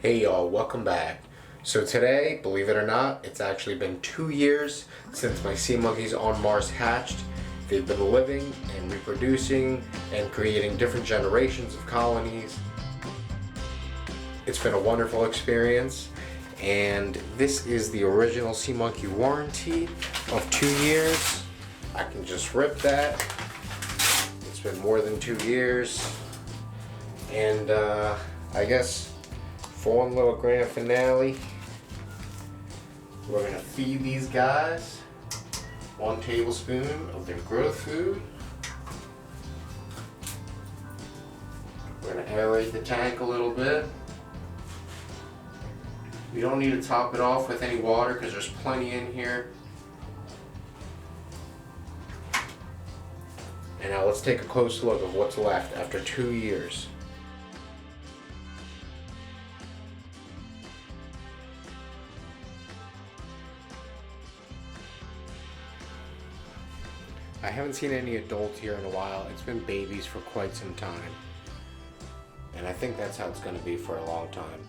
Hey y'all, welcome back. So today, believe it or not, it's actually been 2 years since my sea monkeys on Mars hatched. They've been living and reproducing and creating different generations of colonies. It's been a wonderful experience, and this is the original sea monkey warranty of 2 years. I can just rip that. It's been more than 2 years, and I guess for one little grand finale, we're gonna feed these guys 1 tablespoon of their growth food. We're gonna aerate the tank a little bit. We don't need to top it off with any water because there's plenty in here. And now let's take a close look of what's left after 2 years. I haven't seen any adults here in a while. It's been babies for quite some time. And I think that's how it's going to be for a long time.